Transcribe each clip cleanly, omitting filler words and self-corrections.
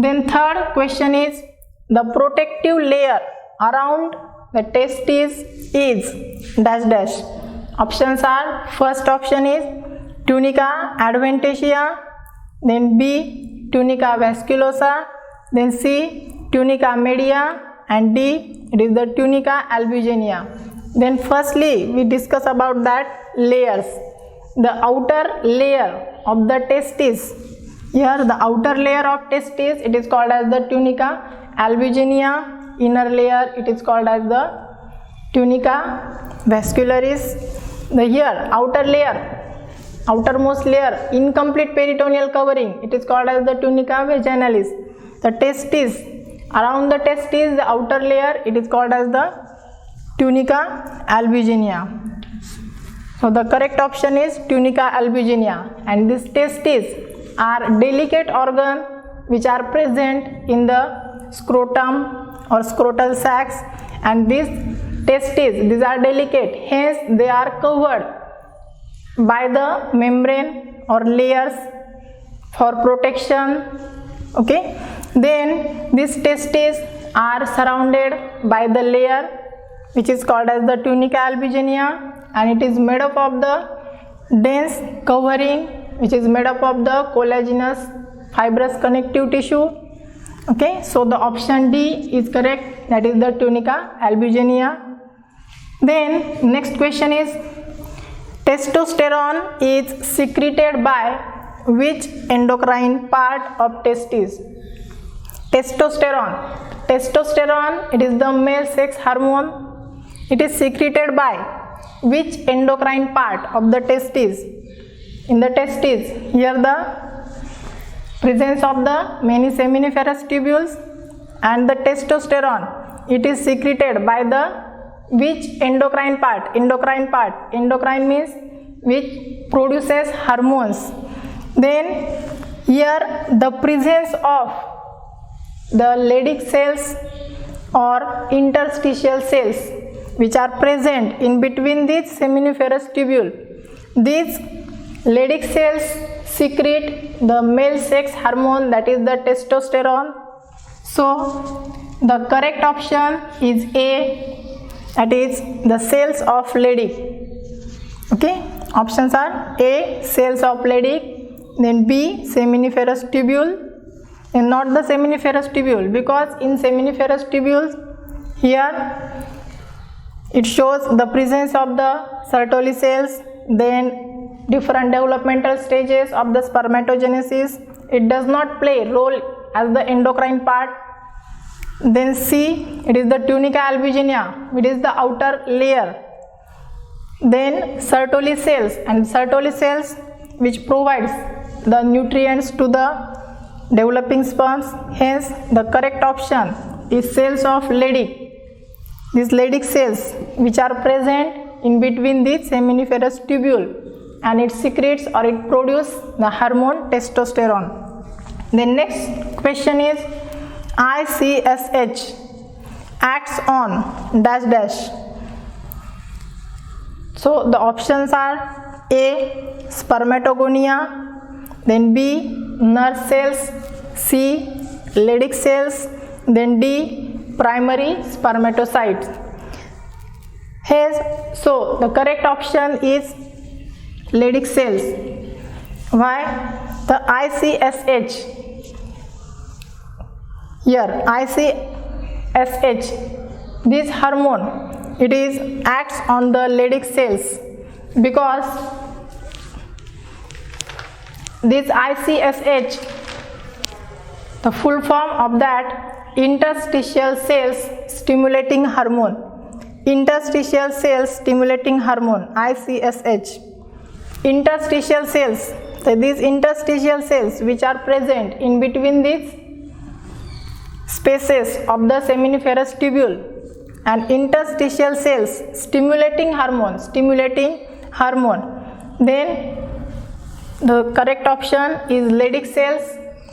Then third question is the protective layer around the testis is dash dash. Options are, first option is tunica adventitia, then B tunica vasculosa, then C tunica media, and D it is the tunica albuginea. Then firstly we discuss about that layers. The outer layer of the testis, here the outer layer of testis, it is called as the tunica albuginea. Inner layer it is called as the tunica vascularis. The here outer layer, outermost layer, incomplete peritoneal covering, it is called as the tunica vaginalis. The testis, around the testis, the outer layer, it is called as the tunica albuginea. So the correct option is tunica albuginea, and these testes are delicate organ which are present in the scrotum or scrotal sacs, and these testes, these are delicate, hence they are covered by the membrane or layers for protection. Okay, then these testes are surrounded by the layer which is called as the tunica albuginea, and it is made up of the dense covering which is made up of the collagenous fibrous connective tissue. Okay, so the option D is correct, that is the tunica albuginea. Then next question is testosterone is secreted by which endocrine part of testes? Testosterone, it is the male sex hormone. It is secreted by which endocrine part of the testes? In the testes, here the presence of the many seminiferous tubules, and the testosterone, it is secreted by the which endocrine part? Endocrine means which produces hormones. Then here the presence of the Leydig cells or interstitial cells which are present in between these seminiferous tubule. These Leydig cells secrete the male sex hormone, that is the testosterone. So the correct option is A, that is the cells of Leydig. Okay, options are A, cells of Leydig, then B, seminiferous tubule, and not the seminiferous tubule, because in seminiferous tubules here it shows the presence of the Sertoli cells, then different developmental stages of the spermatogenesis. It does not play role as the endocrine part. Then C, it is the tunica albuginea, it is the outer layer. Then Sertoli cells, and Sertoli cells which provides the nutrients to the developing sperms. Hence the correct option is cells of Leydig. These Leydig cells which are present in between the seminiferous tubule, and it secretes or it produces the hormone testosterone. The next question is ICSH acts on dash dash. So the options are A, spermatogonia, then B, nerve cells, C, Leydig cells, then D, primary spermatocytes. Hence, so the correct option is Leydig cells. Why? The ICSH, here ICSH, this hormone, it is acts on the Leydig cells, because this ICSH, the full form of that interstitial cells stimulating hormone, interstitial cells stimulating hormone, ICSH. Interstitial cells, so these interstitial cells which are present in between these spaces of the seminiferous tubule, and interstitial cells stimulating hormone, then the correct option is Leydig cells.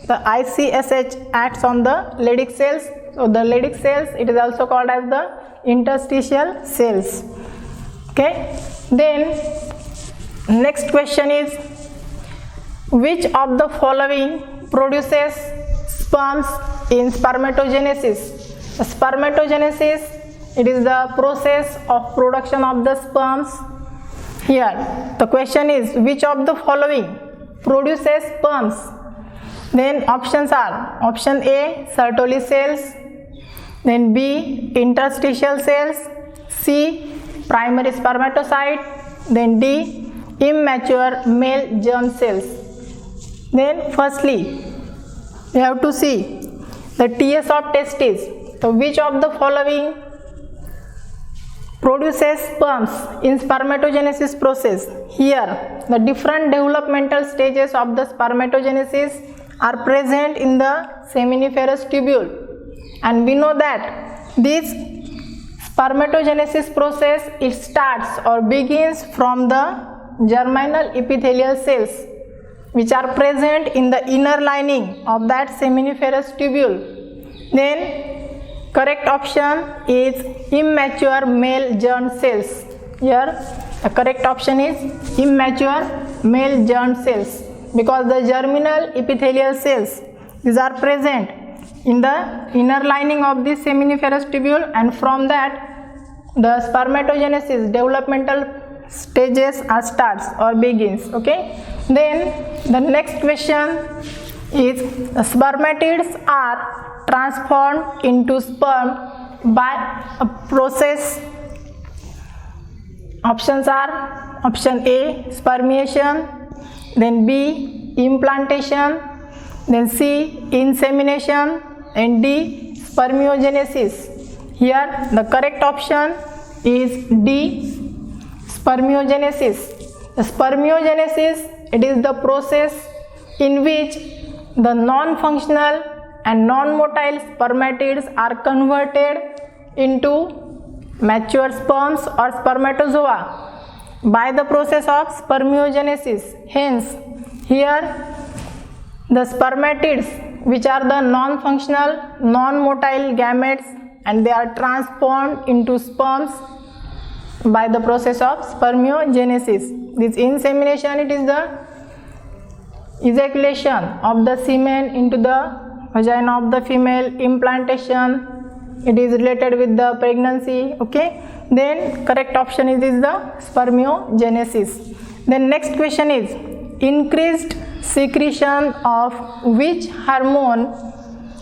The ICSH acts on the Leydig cells. So the Leydig cells, it is also called as the interstitial cells. Okay, then next question is which of the following produces sperms in spermatogenesis. The spermatogenesis, it is the process of production of the sperms. Here the question is, which of the following produces sperms? Then options are option A, Sertoli cells, then B, interstitial cells, C, primary spermatocyte, then D, immature male germ cells. Then firstly we have to see the TS of testes. So which of the following produces sperms in spermatogenesis process? Here the different developmental stages of the spermatogenesis are present in the seminiferous tubule, and we know that this spermatogenesis process, it starts or begins from the germinal epithelial cells which are present in the inner lining of that seminiferous tubule. Then correct option is immature male germ cells. Here the correct option is immature male germ cells, because the germinal epithelial cells, these are present in the inner lining of this seminiferous tubule, and from that the spermatogenesis developmental stages are starts or begins. Okay, then the next question is, the spermatids are transformed into sperm by a process. Options are option A, spermiation, then B, implantation, then C, insemination, and D, spermiogenesis. Here the correct option is D, spermiogenesis. The spermiogenesis, it is the process in which the non-functional and non-motile spermatids are converted into mature sperms or spermatozoa by the process of spermiogenesis. Hence, here the spermatids, which are the non-functional, non-motile gametes, and they are transformed into sperms by the process of spermiogenesis. This insemination, it is the ejaculation of the semen into the vagina of the female. Implantation, it is related with the pregnancy. Okay, then correct option is the spermiogenesis. Then next question is, increased secretion of which hormone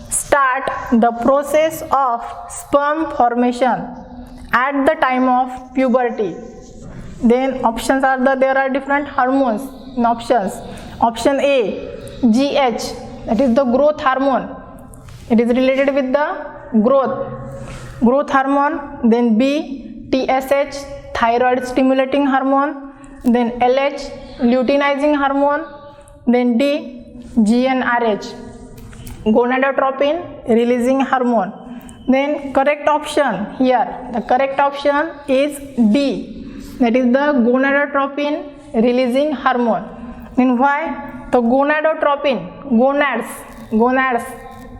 start the process of sperm formation at the time of puberty? Then options are there are different hormones in options. Option A, GH, that is the growth hormone, it is related with the growth hormone. Then B, TSH, thyroid stimulating hormone. Then LH, luteinizing hormone. Then D, GnRH, gonadotropin releasing hormone. Then correct option here, the correct option is D, that is the gonadotropin releasing hormone. Then why? The gonadotropin, gonads,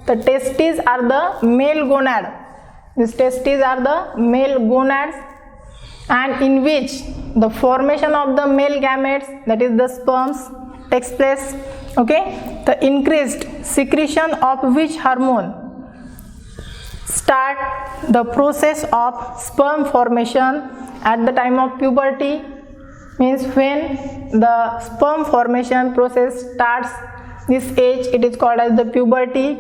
the testes are the male gonad. These testes are the male gonads, and in which the formation of the male gametes, that is the sperms, takes place. Okay, the increased secretion of which hormone start the process of sperm formation at the time of puberty? Means when the sperm formation process starts, this age, it is called as the puberty.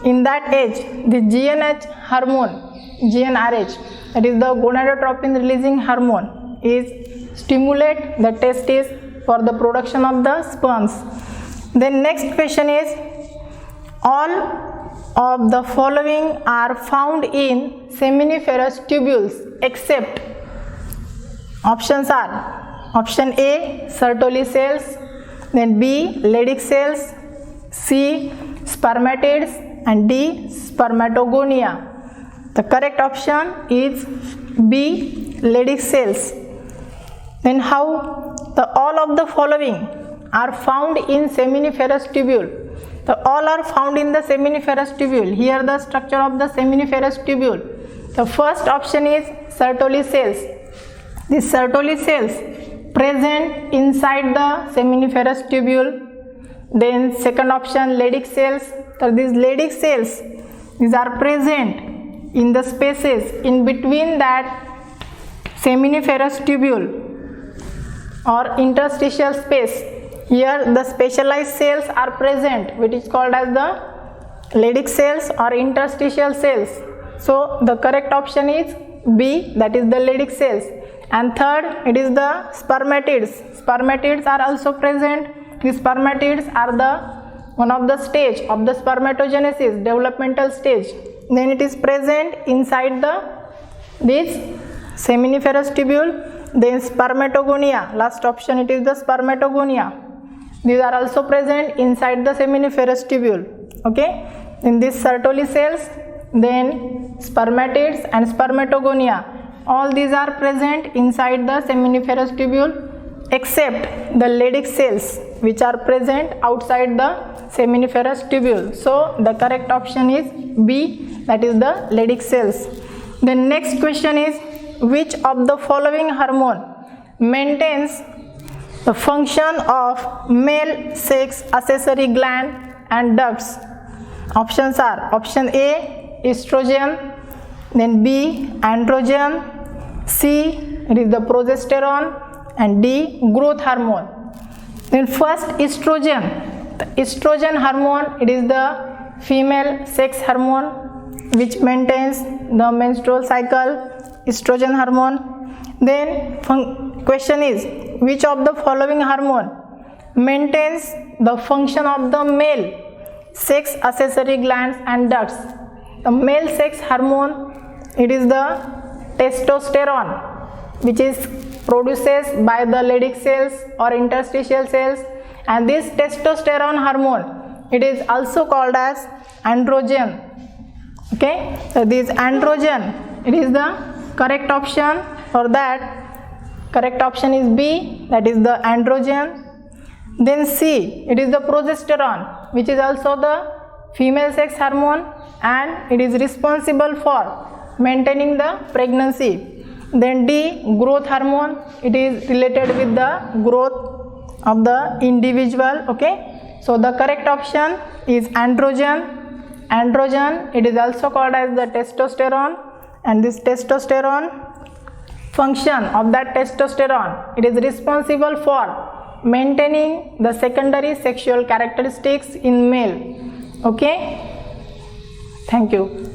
In that age, the GnRH hormone, GnRH, that is the gonadotropin releasing hormone, is stimulate the testes for the production of the sperms. Then next question is, all of the following are found in seminiferous tubules except. Options are option A, Sertoli cells, then B, Leydig cells, C, spermatids, and D, spermatogonia. The correct option is B, Leydig cells. Then how all of the following are found in seminiferous tubule? All are found in the seminiferous tubule. Here the structure of the seminiferous tubule. The first option is Sertoli cells. These Sertoli cells present inside the seminiferous tubule. Then second option, Leydig cells. So these Leydig cells, these are present in the spaces in between that seminiferous tubule or interstitial space. Here the specialized cells are present, which is called as the Leydig cells or interstitial cells. So the correct option is B, that is the Leydig cells. And third, it is the spermatids. Spermatids are also present. These spermatids are the one of the stage of the spermatogenesis, developmental stage. Then it is present inside this seminiferous tubule. Then spermatogonia, last option, it is the spermatogonia. These are also present inside the seminiferous tubule. Okay, in these Sertoli cells, then spermatids and spermatogonia, all these are present inside the seminiferous tubule except the Leydig cells, which are present outside the seminiferous tubule. So the correct option is B, that is the Leydig cells. The next question is, which of the following hormone maintains the function of male sex accessory gland and ducts? Options are option A, estrogen, then B, androgen, C, it is the progesterone, and D, growth hormone. Then first, estrogen. The estrogen hormone, it is the female sex hormone which maintains the menstrual cycle, estrogen hormone. Then question is, which of the following hormone maintains the function of the male sex accessory glands and ducts? The male sex hormone, it is the testosterone, which is produces by the Leydig cells or interstitial cells, and this testosterone hormone, it is also called as androgen. Okay, so this androgen, it is the correct option. For that, correct option is B, that is the androgen. Then C, it is the progesterone, which is also the female sex hormone, and it is responsible for maintaining the pregnancy. Then D, growth hormone, it is related with the growth of the individual. Okay, so the correct option is androgen. Androgen, it is also called as the testosterone, and this testosterone, function of that testosterone, it is responsible for maintaining the secondary sexual characteristics in male. Okay, thank you.